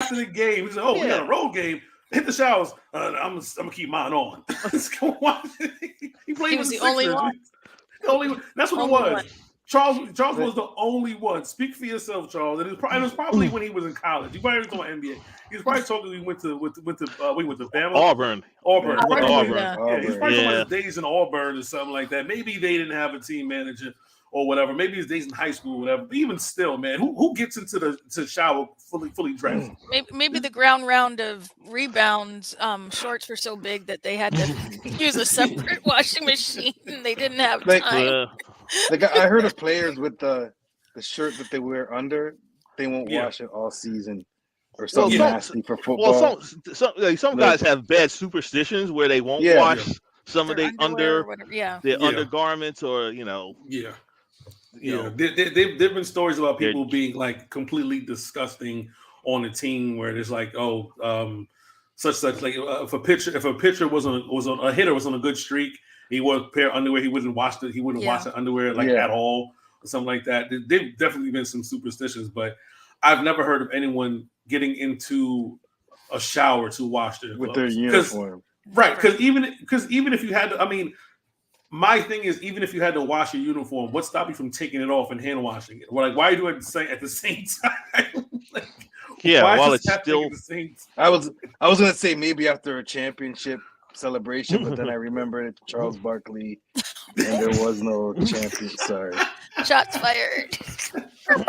after the game. He said, "Oh, we got a road game. Hit the showers. I'm gonna keep mine on." He played with the the only Sixers. one. The only one. That's what it was. Charles was the only one. Speak for yourself, Charles. And it was probably when he was in college. He probably was on NBA. He was probably talking. He went to Bama. Auburn. Yeah. He's probably Yeah. talking about his days in Auburn or something like that. Maybe they didn't have a team manager or whatever. Maybe his days in high school or whatever. But even still, man, who gets into the shower fully dressed? Maybe the ground round of rebounds shorts were so big that they had to use a separate washing machine. They didn't have time. I heard of players with the shirt that they wear under, they won't wash it all season or something nasty for football. Well, some guys have bad superstitions where they won't wash some of their undergarments or There've been stories about people being like completely disgusting on a team where there's like such like if a pitcher was on a hitter was on a good streak. He wore a pair of underwear. He wouldn't wash the underwear at all or something like that. There've definitely been some superstitions, but I've never heard of anyone getting into a shower to wash their with their uniform. Right, because even if you had to, I mean, my thing is even if you had to wash your uniform, what stopped you from taking it off and hand washing it? Like, why are you doing it at the same time? While it's still. I was gonna say maybe after a championship celebration, but then I remembered Charles Barkley, and there was no champion. Sorry, shots fired. But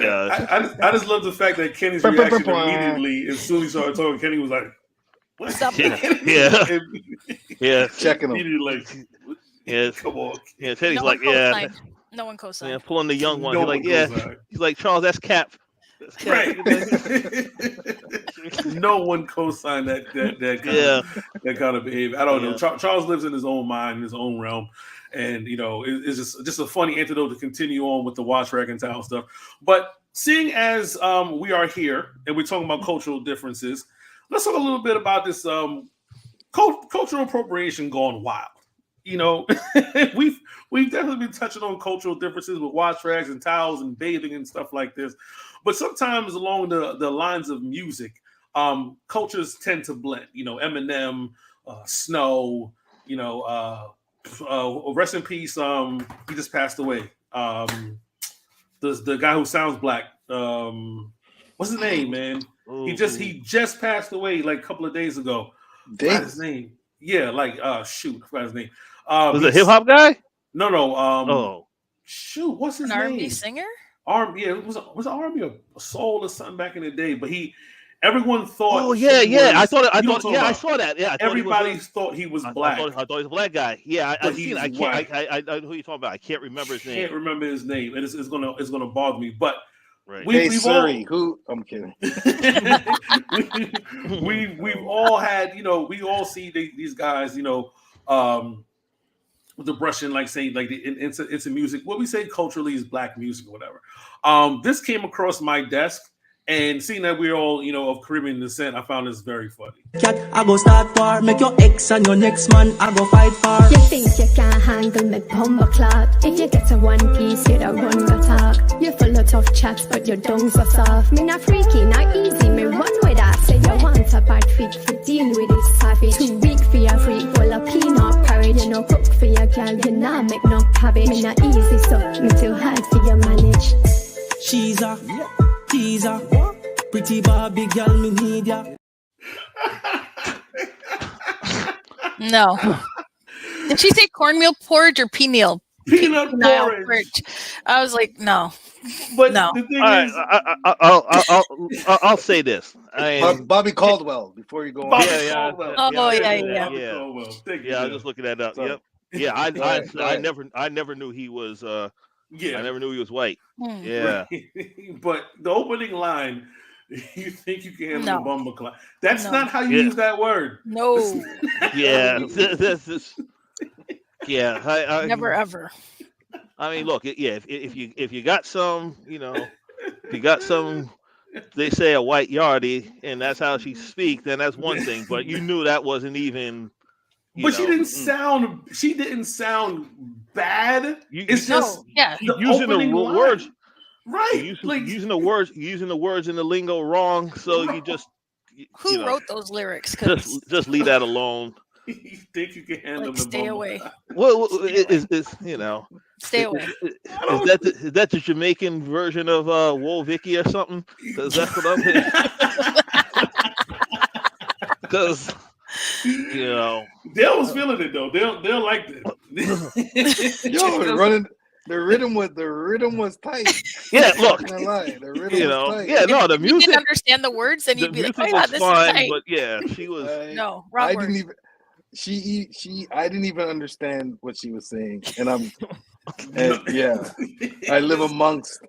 I just love the fact that Kenny's reaction immediately as soon as he started talking. Kenny was like, "What?" Checking him. Immediately, like, come on. Yeah, Teddy's no one co-signed. Yeah, pulling the young one. He's like, Charles, that's Cap. Right. No one co-signed that kind of behavior. I don't know. Charles lives in his own mind, in his own realm, and it's just a funny antidote to continue on with the wash rag and towel stuff. But seeing as we are here and we're talking about cultural differences, let's talk a little bit about this cultural appropriation gone wild. We've definitely been touching on cultural differences with wash rags and towels and bathing and stuff like this. But sometimes along the lines of music, cultures tend to blend. Eminem, Snow, rest in peace. He just passed away. The guy who sounds black. What's his name, man? He just passed away like a couple of days ago. What's his name? Yeah, I forgot his name. Was it a hip hop guy? No. Shoot, what's his name? An R&B singer? It was an R&B or soul or something back in the day. But everyone thought. Oh yeah. I saw that. Yeah, everybody thought he was black. I thought he was a black guy. Yeah, I seen. I can't. I know who you're talking about. I can't remember his name. Can't remember his name, and it's gonna bother me. But we've all. I'm kidding. we've all had. We all see these guys. With the brushing, it's a music. What we say culturally is black music or whatever. This came across my desk, and seeing that we're all, of Caribbean descent, I found this very funny. I go start war, make your ex and your next man, I go fight for. You think you can't handle me bumper clock? If you get to one piece, you don't run the talk. You full of tough chats, but your dungs are soft. Me not freaky, not easy, me run with that. Say you want a bad fit for deal with this savage. Too weak for your freak, full of peanut porridge. You know cook for your girl, you not make no cabbage. Me not easy, so me too hard for you manage. She's a teaser, pretty Barbie girl, me need ya. No. Did she say cornmeal porridge or peanut porridge? I was like, no. But no. The thing is, I'll say this. Bobby Caldwell. Before you go on. Yeah. I'm just looking that up. Sorry. Yep. Yeah, I never knew he was. I never knew he was white. Yeah. Right. But the opening line. You think you can handle the bumper clock? That's not how you use that word. No. This is. Yeah. Never ever. I mean, look. Yeah. If you got some, if you got some, they say a white yardie, and that's how she speaks. Then that's one thing. But you knew that wasn't even. But she didn't sound. She didn't sound bad. It's just using the words. Right. Using the words in the lingo wrong. So you just Who wrote those lyrics? 'Cause, just leave that alone. You think you can handle like, the stay bumble away. clot? Well, Stay Stay away. Is that the Jamaican version of Woe Vicky or something? Because that's what I'm hearing. Because Dale was feeling it though. They'll like it. Yo, the rhythm was tight. Yeah, look, Not gonna lie, the rhythm was tight. yeah, no, the If you music, didn't understand the words, then the you'd be like, music "Oh yeah, was this fine, is tight." but yeah, she was. No, wrong I word. didn't even. I didn't even understand what she was saying, and I live amongst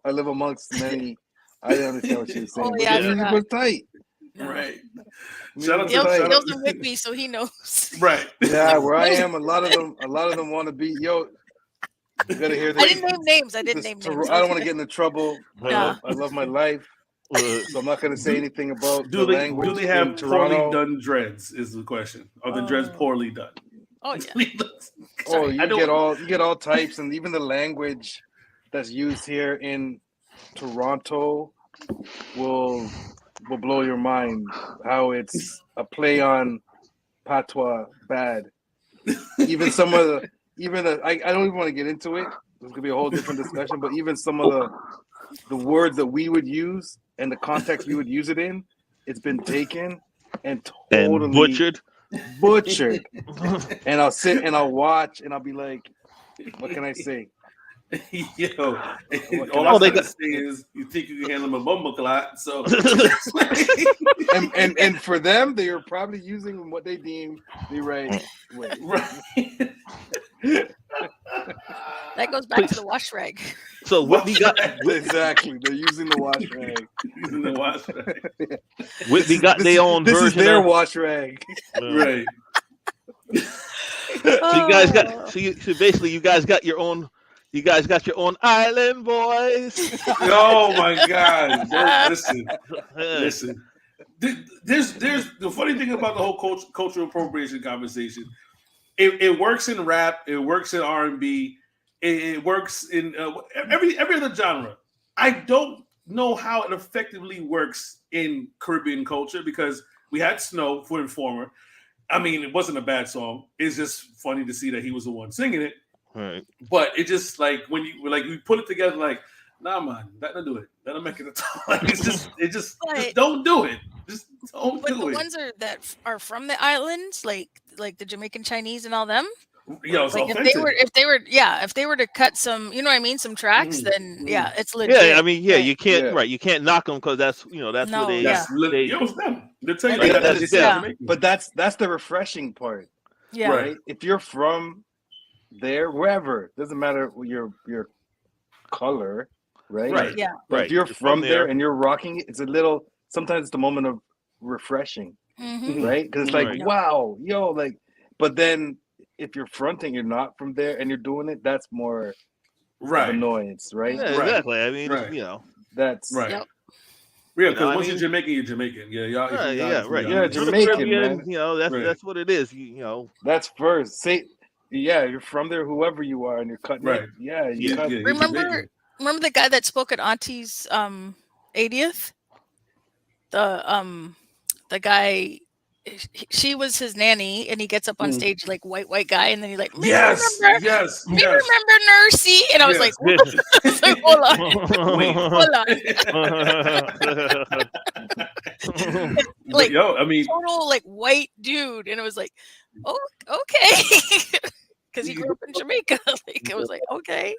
many. I didn't understand what she was saying. Oh, But yeah, I the music forgot. was tight. Right. The Shout out music to was tight. Dale's with me, so he knows. Right. Yeah, where I am, a lot of them want to be. Yo, you gotta hear this. I didn't name names. I didn't name names. I don't want to get into trouble. Yeah. I love my life, so I'm not gonna say anything about the language. Do they have in Toronto. poorly done dreads? Is the question. Are the dreads poorly done? Oh yeah. Oh, you get all types, and even the language that's used here in Toronto will blow your mind. How it's a play on patois bad. Even some of the I don't even want to get into it. There's gonna be a whole different discussion. But even some of the words that we would use and the context we would use it in, it's been taken and totally butchered. And I'll sit and I'll watch and I'll be like, what can I say? Yo, all I gotta say is you think you can handle a bumble clot. So and for them, they are probably using what they deem the right way. Right. That goes back to the wash rag. So Whitney got Exactly. They're using the wash rag. Using the wash rag. Whitney got their own This version is their of wash rag. Right. So you guys got so basically you guys got your own island boys. Oh my God! Listen. There's the funny thing about the whole cultural appropriation conversation. It works in rap. It works in R&B. It works in every other genre. I don't know how it effectively works in Caribbean culture because we had Snow for Informer. I mean, it wasn't a bad song. It's just funny to see that he was the one singing it. Right. But it just like when you put it together, like, nah, man, that'll do it. That'll make it a time. Like, just don't do it. Just don't But do the it. ones that are from the islands, like the Jamaican Chinese and all them. Yo, it's like authentic. if they were to cut some, you know what I mean, some tracks, then yeah, it's legit. Yeah, I mean, you can't knock them because that's where they. It's them. They'll tell you Like, that. But that's the refreshing part. Yeah. Right. If you're from there, wherever, doesn't matter your color, right? Right. Yeah. But if you're from there and you're rocking it, it's a little. Sometimes it's the moment of refreshing, Mm-hmm. right? Because it's like, wow, yo, like. But then if you're fronting, you're not from there, and you're doing it. That's more annoyance, right? Yeah, exactly. I mean, that's right. Yep. Yeah, because once you're Jamaican, you're Jamaican. Yeah, y'all. Right. Yeah, Jamaican, man. That's what it is. That's first. You're from there, whoever you are, and you're cutting right. it. Yeah, Remember the guy that spoke at Auntie's 80th? The guy, she was his nanny, and he gets up on stage like white guy, and then he's like, yes, remember Nursey, and I was like, hold on, like, yo, I mean, total like white dude, and it was like, oh, okay, because he grew up in Jamaica. Like, it was like, okay,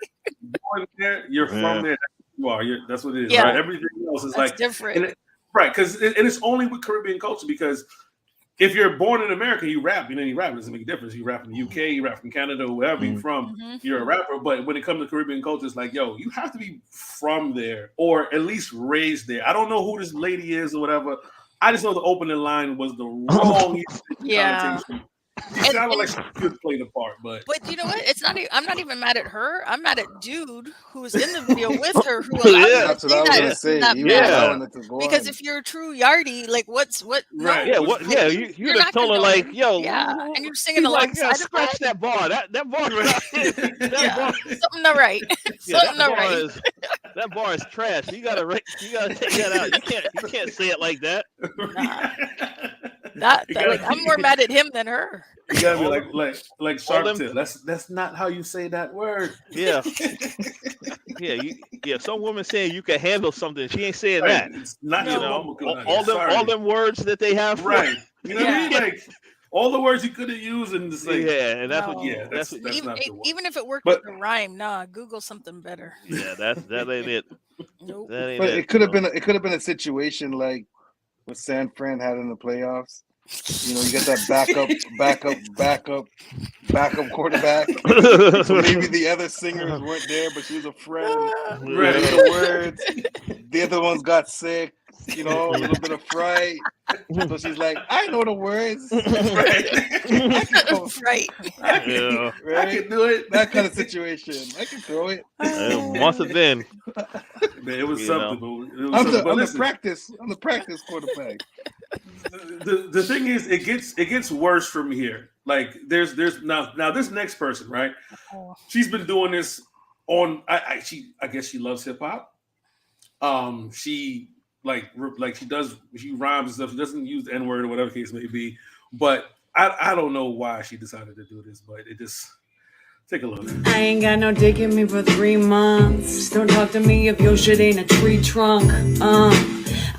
you're from there, you are. That's what it is. Yeah. Right? Everything else is that's like different, right? Because it's only with Caribbean culture because. If you're born in America, you rap. You rap. It doesn't make a difference. You rap in the UK, you rap from Canada, wherever you're from, you're a rapper. But when it comes to Caribbean culture, it's like, yo, you have to be from there or at least raised there. I don't know who this lady is or whatever. I just know the opening line was the wrong connotation. It sounded like she could play the part, but you know what? It's not. I'm not even mad at her. I'm mad at dude who was in the video with her. Who allowed her to That's what say I was that. gonna say. that You mess. Yeah. allowing it to go Because on. if you're a true yardie, like what? Right. No, Yeah, what? like, Yeah, you're you'd have not told her like, yo, Yeah, and you're singing he's like, alongside of scratch that bar. That bar. that Yeah, bar. something not right. Yeah, Something that not bar right. is that bar is trash. You gotta take that out. You can't say it like that. That You gotta- like I'm more mad at him than her. You gotta be like Shark them- Tale. That's not how you say that word. Yeah, yeah. Some woman saying you can handle something. She ain't saying that. It's not You your know, woman code. all them words that they have. for- Right. You know what I mean? Yeah. Like all the words you could have used and just like Yeah, and that's No. what. Yeah, that's that's even, not the one. even if it worked But- with the rhyme, nah, Google something better. yeah. That ain't it. Nope. That ain't But it. it could have been a situation like what San Fran had in the playoffs. You know, you get that backup quarterback. So maybe the other singers weren't there, but she was a friend. Right. Knew the words. The other ones got sick. You know, a little bit of fright. So she's like, I know the words. Right. I can, Yeah. I Right? can do it. That kind of situation. I can throw it. Once have been. Man, it was You something. know. But it was I'm something. the, But I'm the listen, practice. I'm the practice quarterback. the thing is, it gets worse from here. Like there's now this next person, right? She's been doing this on. I guess she loves hip hop. She she rhymes and stuff. She doesn't use the N-word or whatever the case may be. But I don't know why she decided to do this, but it just take a look. I ain't got no dick in me for 3 months. Don't talk to me if your shit ain't a tree trunk.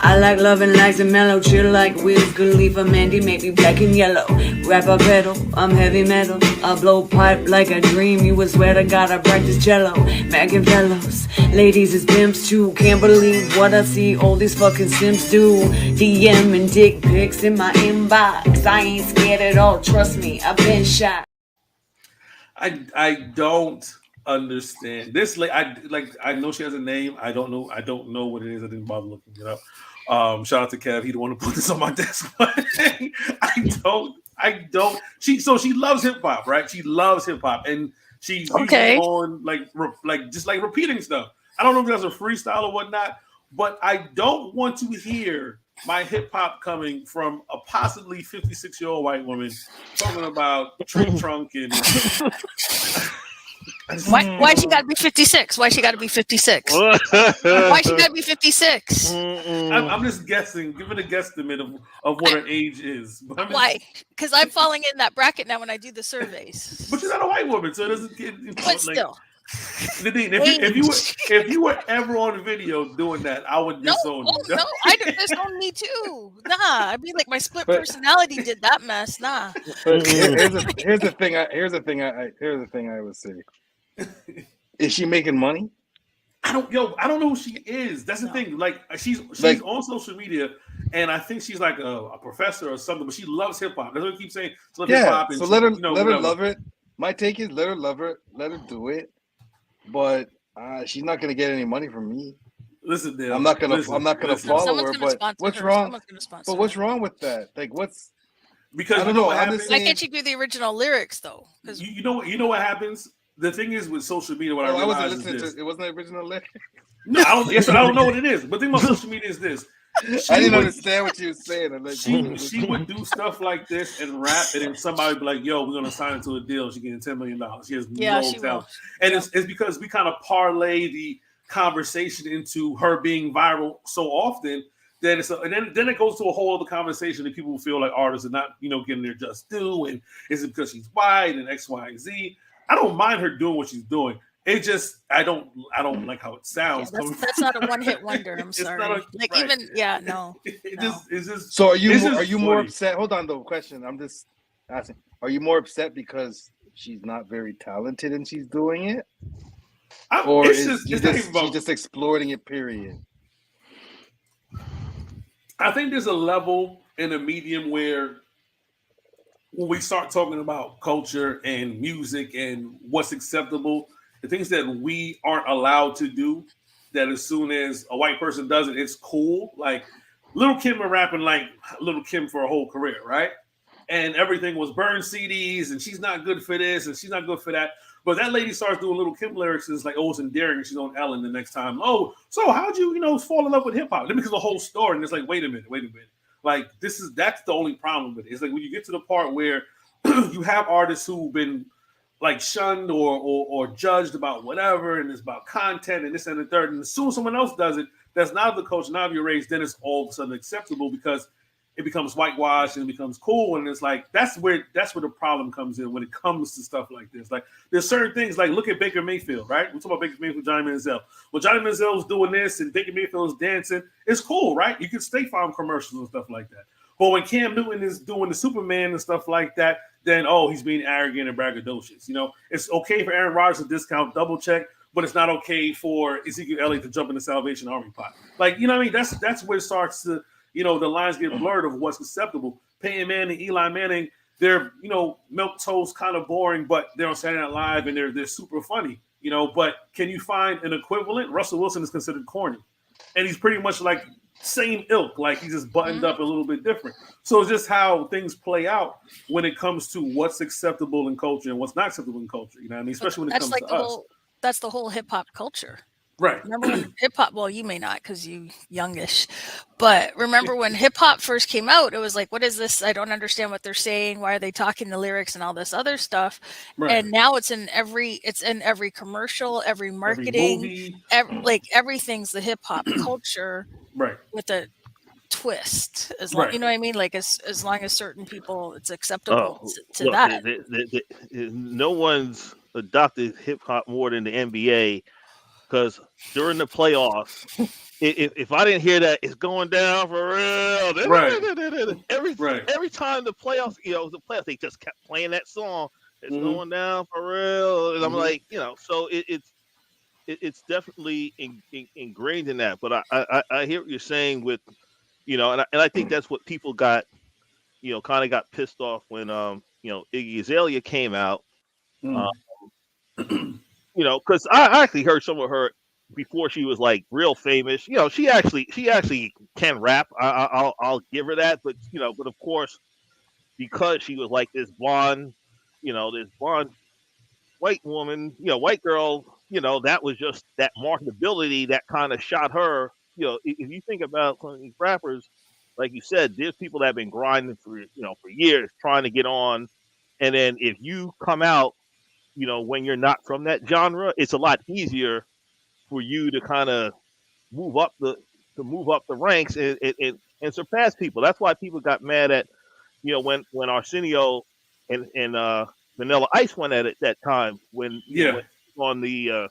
I like loving likes and mellow, chill like Wiz Khalifa, Mandy, maybe black and yellow. Rapper pedal, I'm heavy metal. I blow pipe like a dream. You would swear to God I practice cello. Mac and fellows, ladies is pimps too. Can't believe what I see all these fucking simps do. DM and dick pics in my inbox. I ain't scared at all. Trust me, I've been shot. I don't understand this. I know she has a name. I don't know what it is. I didn't bother looking it up. Shout out to Kev. He the one to put this on my desk. I don't. She loves hip hop, right? She loves hip hop, and she's Okay. on just repeating stuff. I don't know if that's a freestyle or whatnot, but I don't want to hear my hip hop coming from a possibly 56-year-old white woman talking about tree trunk and. Why she got to be 56? Why she got to be 56? Why she got to be 56? I'm just guessing, giving a guesstimate of what her age is. But Why? Because I'm falling in that bracket now when I do the surveys. But you're not a white woman, so it doesn't get. But still, Nadine, if you were ever on video doing that, I would disown you. no, I disown me too. Nah, I'd be like my split personality did that mess. Nah. But here's the thing I would say. Is she making money? I don't know who she is. That's the thing. Like she's on social media, and I think she's like a professor or something. But she loves hip hop. That's what I keep saying. She loves hip hop. So let her love it. My take is let her love it. Let her do it. But she's not gonna get any money from me. Listen, Dale, I'm not gonna follow Someone's her. gonna But sponsor what's her. wrong? Someone's gonna sponsor But what's her. wrong with that? Like what's? Because I don't you know know. what I'm happens. just Why saying. can't she do the original lyrics though? Because You know what happens. The thing is with social media, what I I realize wasn't is listening this. to. It wasn't the original lyric. No, I don't know what it is. But the thing about social media is this. I didn't understand what you were saying. I'm like, She would do stuff like this and rap, and then somebody would be like, "Yo, we're gonna sign into a deal." She's getting $10 million. She has no she will. talent, and it's because we kind of parlay the conversation into her being viral so often. Then then it goes to a whole other conversation that people feel like artists are not getting their just due, and is it because she's white and X, Y, and Z? I don't mind her doing what she's doing. It just I don't like how it sounds. that's not a one-hit wonder. I'm sorry. not right. No. It's just. So are you more funny. upset? Hold on, though. Question. I'm just asking. Are you more upset because she's not very talented and she's doing it, or is she's just exploiting it? Period. I think there's a level in a medium where when we start talking about culture and music and what's acceptable, the things that we aren't allowed to do, that as soon as a white person does it, it's cool. Like Lil' Kim been rapping like Lil' Kim for a whole career, right? and everything was burn CDs, and she's not good for this, and she's not good for that. But that lady starts doing Little Kim lyrics, and it's like, oh, it's endearing. And she's on Ellen the next time. Oh, so how'd you, fall in love with hip hop? Then becomes a whole story, and it's like, wait a minute. Like that's the only problem with it. It's like when you get to the part where you have artists who've been like shunned or judged about whatever, and it's about content and this and the third, and as soon as someone else does it, that's not the culture, not of your race, then it's all of a sudden acceptable because it becomes whitewashed and it becomes cool. And it's like that's where the problem comes in when it comes to stuff like this. Like there's certain things, like look at Baker Mayfield, right? We're talking about Baker Mayfield, Johnny Manziel. Well, Johnny Manziel's doing this and Baker Mayfield's dancing. It's cool, right? You can State Farm commercials and stuff like that. But when Cam Newton is doing the Superman and stuff like that, then he's being arrogant and braggadocious. It's okay for Aaron Rodgers to discount double check, but it's not okay for Ezekiel Elliott to jump in the Salvation Army pot. Like, what I mean? That's where it starts to, the lines get blurred of what's acceptable. Peyton Manning, Eli Manning, they're, milk toast kind of boring, but they're on Saturday Night Live and they're super funny, but can you find an equivalent? Russell Wilson is considered corny, and he's pretty much like same ilk, like he's just buttoned up a little bit different. So it's just how things play out when it comes to what's acceptable in culture and what's not acceptable in culture. You know what I mean? Especially when it comes to us. That's the whole hip hop culture. Right. Remember when hip hop, well, you may not because you youngish, but remember when hip hop first came out, it was like, what is this? I don't understand what they're saying. Why are they talking the lyrics and all this other stuff? Right. And now it's in every commercial, every marketing, everything's the hip hop culture. Right. With a twist, as long, you know what I mean? Like as long as certain people, it's acceptable to look, that. No one's adopted hip hop more than the NBA. Because during the playoffs, if I didn't hear that, it's going down for real. Right. Every time the playoffs, they just kept playing that song. It's going down for real. And I'm like, so it's definitely ingrained in that. But I hear what you're saying with, and I think that's what people got, kind of got pissed off when, Iggy Azalea came out. Because I actually heard some of her before she was like real famous. She actually can rap. I'll give her that. But but of course, because she was like this blonde, this blonde white woman, white girl, that was just that marketability that kind of shot her. If you think about some of these rappers, like you said, there's people that have been grinding for years trying to get on, and then if you come out, when you're not from that genre, it's a lot easier for you to kind of move up the ranks and surpass people. That's why people got mad at, when Arsenio and Vanilla Ice went at it that time when on the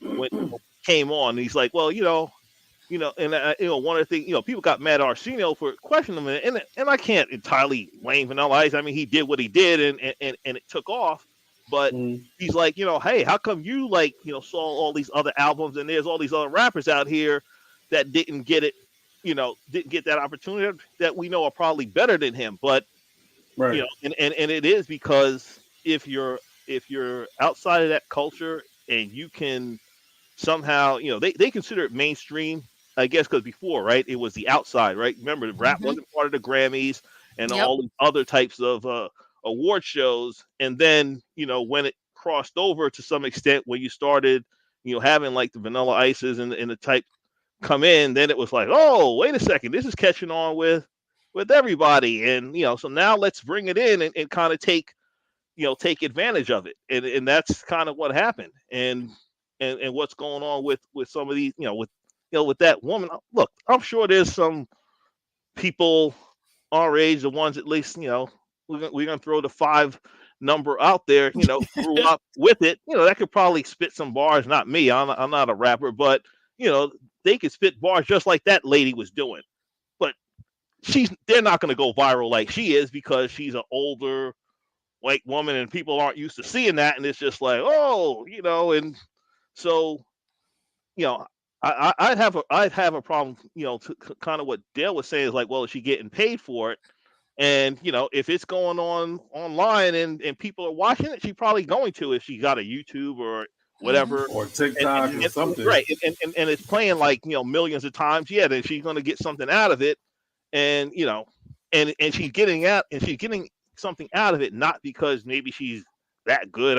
when came on. He's like, well, one of the things, people got mad at Arsenio for questioning him, and I can't entirely blame Vanilla Ice. I mean, he did what he did, and it took off. But he's like, hey, how come you saw all these other albums and there's all these other rappers out here that didn't get it, didn't get that opportunity that we know are probably better than him. But, and it is because if you're outside of that culture and you can somehow, they consider it mainstream, I guess, because before, right, it was the outside, right? Remember, the rap wasn't part of the Grammys and all these other types of award shows, and then when it crossed over to some extent, when you started having like the Vanilla Ices and the type come in, then it was like, oh, wait a second, this is catching on with everybody, and so now let's bring it in and kind of take advantage of it, and that's kind of what happened, and what's going on with some of these with that woman. Look, I'm sure there's some people our age, the ones at least we're gonna throw the 5 number out there, grew up with it, that could probably spit some bars. Not me, I'm not a rapper, but they could spit bars just like that lady was doing. But they're not gonna go viral like she is because she's an older white woman and people aren't used to seeing that, and it's just like, oh, and so I'd have a problem, to kind of what Dale was saying is like, well, is she getting paid for it? And, if it's going on online and people are watching it, she's probably going to if she got a YouTube or whatever. Or TikTok or something. Right. And it's playing millions of times. Yeah, then she's going to get something out of it. And, and she's getting out and she's getting something out of it, not because maybe she's that good,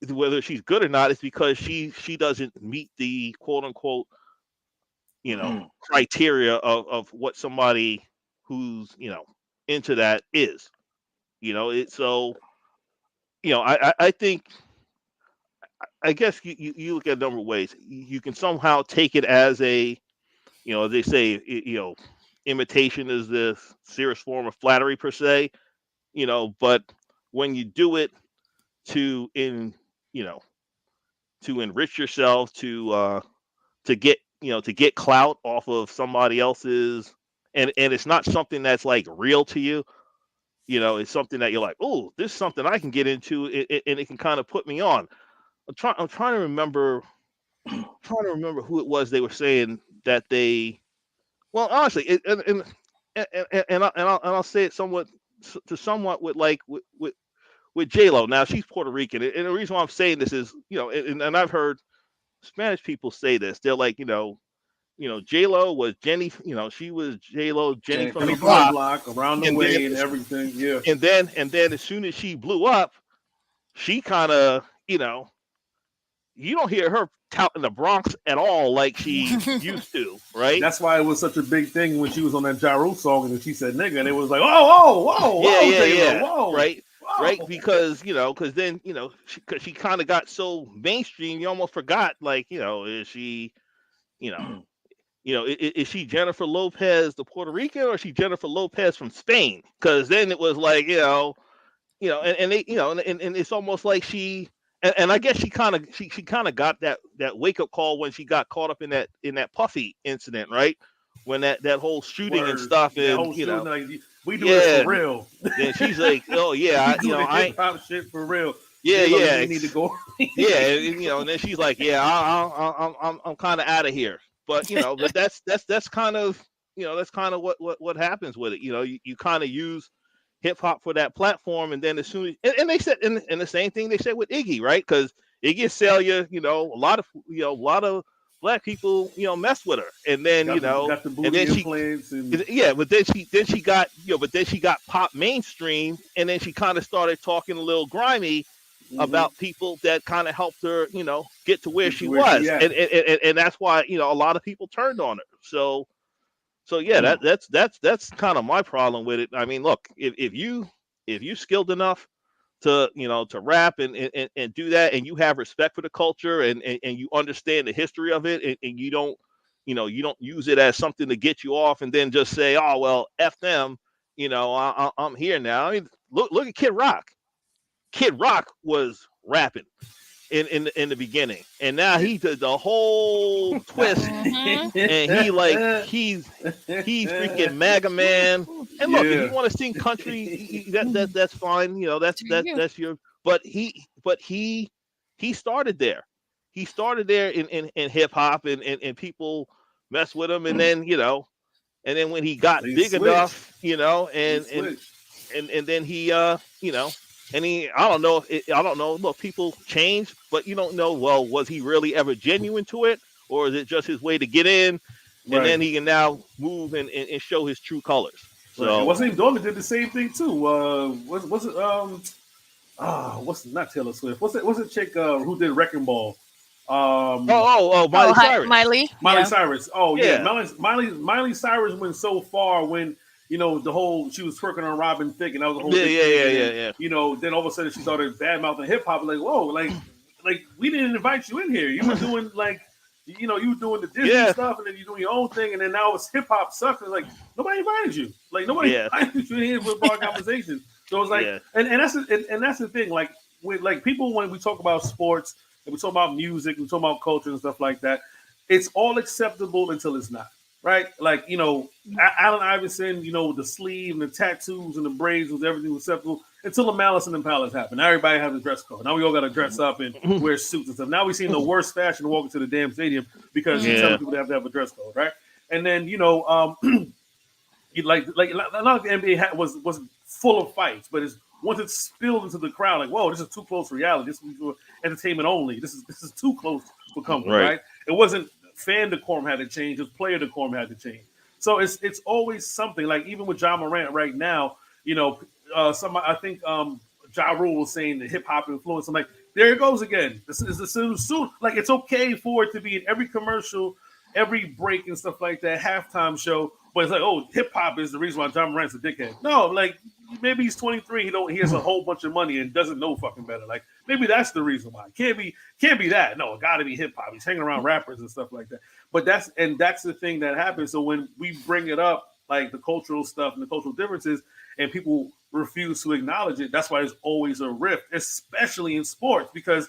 whether she's good or not, it's because she doesn't meet the quote unquote, criteria of what somebody who's, into that is, it's so, I think, I guess you look at a number of ways. You can somehow take it as a, they say, imitation is the serious form of flattery per se, but when you do it to enrich yourself, to get clout off of somebody else's, and it's not something that's like real to you, it's something that you're like, oh, this is something I can get into, and it can kind of put me on. I'm trying to remember who it was they were saying that they, well, honestly, I'll say it somewhat with J-Lo. Now she's Puerto Rican, and the reason why I'm saying this is, and I've heard Spanish people say this. They're like, J-Lo was Jenny, she was J-Lo, Jenny from the block, around the way and everything. Yeah. And then as soon as she blew up, she kind of, you don't hear her touting the Bronx at all like she used to, right? That's why it was such a big thing when she was on that Ja Rule song and she said nigga, and it was like, whoa, yeah, whoa, right, whoa. Right, because because then she kind of got so mainstream, you almost forgot, like, is she, is she Jennifer Lopez, the Puerto Rican, or is she Jennifer Lopez from Spain? Because then it was like, and they, and it's almost like she. And I guess she kind of got that wake up call when she got caught up in that Puffy incident, right? When that whole shooting and stuff, and like, we do it for real. And she's like, oh yeah, I hip hop shit for real. Yeah, we need to go. Yeah, and then she's like, yeah, I'm kind of out of here. But but that's kind of what happens with it. You kind of use hip hop for that platform, and then as soon as and they said and the same thing they said with Iggy, right? Because Iggy Azalea, a lot of black people mess with her, and then got the booty implants but then she got pop mainstream, and then she kind of started talking a little grimy about people that kind of helped her get to where she was, and that's why a lot of people turned on her. So yeah, that's kind of my problem with it. I mean, look, if you skilled enough to to rap and do that, and you have respect for the culture, and you understand the history of it, and you don't use it as something to get you off, and then just say, oh well, F them, I'm here now. I mean, look at Kid Rock. Kid Rock was rapping in the beginning, and now he did the whole twist, and he's freaking MAGA man. And look, if you want to sing country, that's fine. That's your. But he started there. He started there in hip hop, and people mess with him, and then and then when he got big enough, and then he and I don't know. Look, people change, but you don't know. Well, was he really ever genuine to it, or is it just his way to get in, and then he can now move and show his true colors? So wasn't even Dog did the same thing too. Was it what's not Taylor Swift? What's it chick who did Wrecking Ball? Miley Cyrus. Miley Cyrus. Oh yeah, Miley Cyrus went so far when. The whole she was twerking on Robin Thicke, and that was the whole thing. Yeah. Then all of a sudden she started bad mouthing hip hop. Like, whoa, like we didn't invite you in here. You were doing you were doing the Disney stuff, and then you're doing your own thing, and then now it's hip hop sucks. It's like nobody invited you. Like nobody invited you in here for a broad conversation. So it's like, and that's the thing. Like with people when we talk about sports and we talk about music, we talk about culture and stuff like that. It's all acceptable until it's not. Right, like Allen Iverson, the sleeve and the tattoos and the braids was everything was acceptable until the Malice in the Palace happened. Now everybody has a dress code. Now we all got to dress up and wear suits and stuff. Now we've seen the worst fashion walking to the damn stadium because you're telling people they have to have a dress code, right? And then like the NBA was full of fights, but once it spilled into the crowd, like whoa, this is too close to reality. This is for entertainment only. This is too close for comfort, right? It wasn't. Fan decorum had to change. His player decorum had to change. So it's always something. Like even with John Morant right now, somebody, I think Ja Rule was saying the hip hop influence. I'm like, there it goes again. This is the soon. Like, it's okay for it to be in every commercial, every break and stuff like that, halftime show. But it's like, oh, hip hop is the reason why John Morant's a dickhead. No, like, maybe he's 23. He has a whole bunch of money and doesn't know fucking better. Like, maybe that's the reason why. Can't be that. No, it got to be hip hop. He's hanging around rappers and stuff like that. But that's the thing that happens. So when we bring it up, like the cultural stuff and the cultural differences, and people refuse to acknowledge it, that's why there's always a rift, especially in sports, because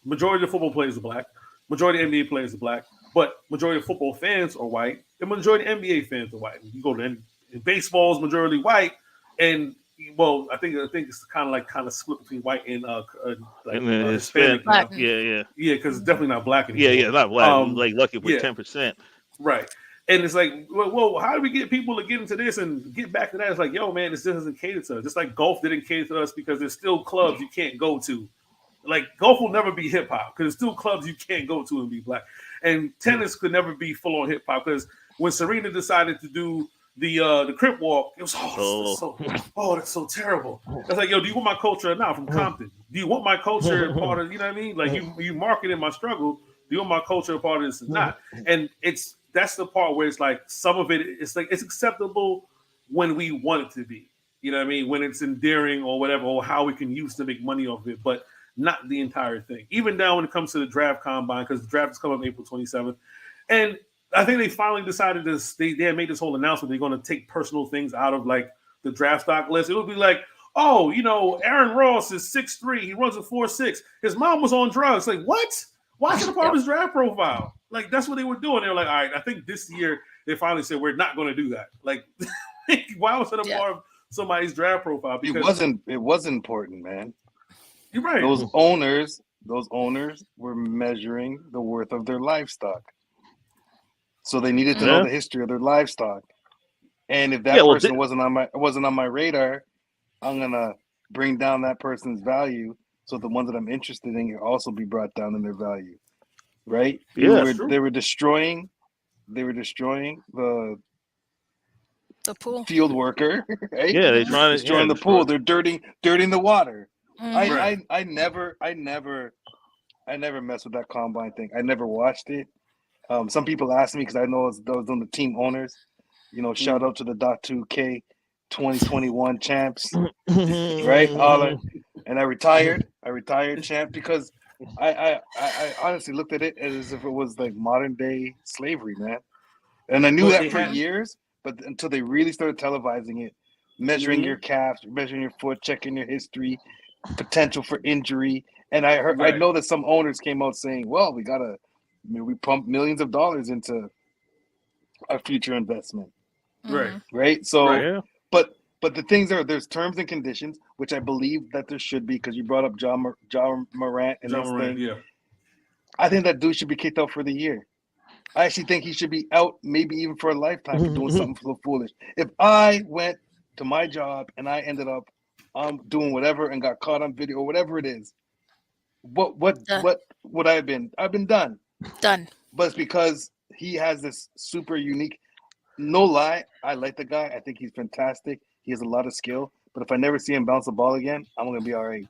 majority of football players are black, majority of NBA players are black, but majority of football fans are white, and majority of NBA fans are white. You go to baseball's majority white, and well, I think it's kind of split between white and Hispanic. Yeah, because it's definitely not black anymore. Yeah, not black. Like lucky with 10%. Right. And it's like, well, how do we get people to get into this and get back to that? It's like, yo, man, this doesn't cater to us. Just like golf didn't cater to us because there's still clubs you can't go to. Like, golf will never be hip hop because there's still clubs you can't go to and be black. And tennis could never be full on hip hop because when Serena decided to do the Crip Walk, it was that's so terrible. It's like, yo, do you want my culture or not? From Compton, do you want my culture part of, you know what I mean? Like, you marketing my struggle. Do you want my culture a part of this or not? And that's the part where it's like some of it's like it's acceptable when we want it to be. You know what I mean? When it's endearing or whatever, or how we can use to make money off of it, but not the entire thing. Even down when it comes to the draft combine, because the draft is coming up April 27th. And I think they finally decided they had made this whole announcement. They're going to take personal things out of like the draft stock list. It'll be like, oh, Aaron Ross is 6'3". He runs a 4.6. His mom was on drugs. Like, what? Why should a part of his draft profile? Like, that's what they were doing. They were like, all right, I think this year they finally said we're not going to do that. Like, why was it a part of somebody's draft profile? Because it was important, man. You're right. Those owners were measuring the worth of their livestock. So they needed to know the history of their livestock. And if that person wasn't on my radar, I'm gonna bring down that person's value. So the ones that I'm interested in can also be brought down in their value, right? Yeah, they were destroying the pool field worker, right? Yeah, they're trying to destroying the pool. They're dirtying the water. Mm-hmm. I never messed with that combine thing. I never watched it. Some people ask me because I know those on the team owners. Shout out to the .2K 2021 champs, right? And I retired champ because I honestly looked at it as if it was like modern day slavery, man. And I knew that for years, but until they really started televising it, measuring your calves, measuring your foot, checking your history, potential for injury. And I know that some owners came out saying, well, we pump millions of dollars into our future investment. Right. So, but the things there's terms and conditions, which I believe that there should be, because you brought up John Morant and this thing. Yeah. I think that dude should be kicked out for the year. I actually think he should be out, maybe even for a lifetime, for doing something so foolish. If I went to my job and I ended up doing whatever and got caught on video or whatever it is, what would I have been? I've been done. Done. But it's because he has this super unique. No lie, I like the guy. I think he's fantastic. He has a lot of skill. But if I never see him bounce the ball again, I'm gonna be all right.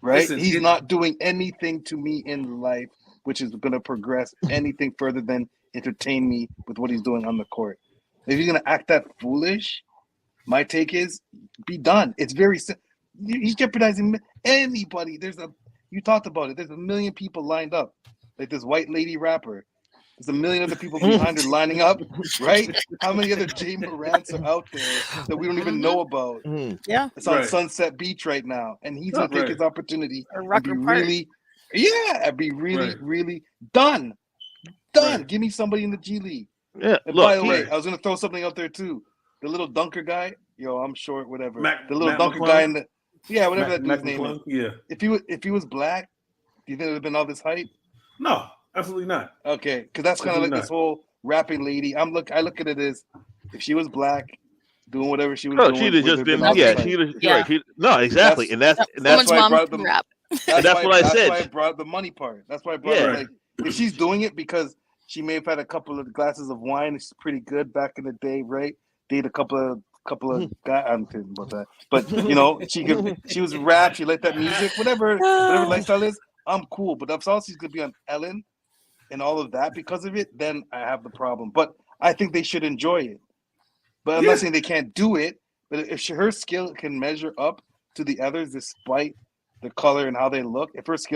Right? Listen, he's not doing anything to me in life which is gonna progress anything further than entertain me with what he's doing on the court. If he's gonna act that foolish, my take is be done. It's very simple. He's jeopardizing anybody. You talked about it. There's 1 million people lined up, like this white lady rapper. There's 1 million other people behind her lining up, right? How many other Jay Morants are out there that we don't even know about? Yeah, it's on Sunset Beach right now, and he's gonna take his opportunity and be really done. Give me somebody in the G League. Yeah. And by the way, I was gonna throw something out there too. The little dunker guy, I'm short, whatever. The little dunker guy in the whatever that dude's name is. Yeah. If he was black, do you think it would have been all this hype? No, absolutely not. Okay, because that's kind of like this whole rapping lady. I look at it as if she was black, doing whatever she was doing. She'd have just been right. No, exactly, and that's why I brought the rap. That's what I said. That's why I brought the money part. That's why I brought it. Like, if she's doing it because she may have had a couple of glasses of wine, it's pretty good back in the day, right? Date a couple of couple of guys. I'm kidding about that, but you know, she was rap. She liked that music, whatever lifestyle is. I'm cool, but if all she's gonna be on Ellen and all of that because of it, then I have the problem. But I think they should enjoy it. But I'm not saying they can't do it. But if her skill can measure up to the others, despite the color and how they look, if her skill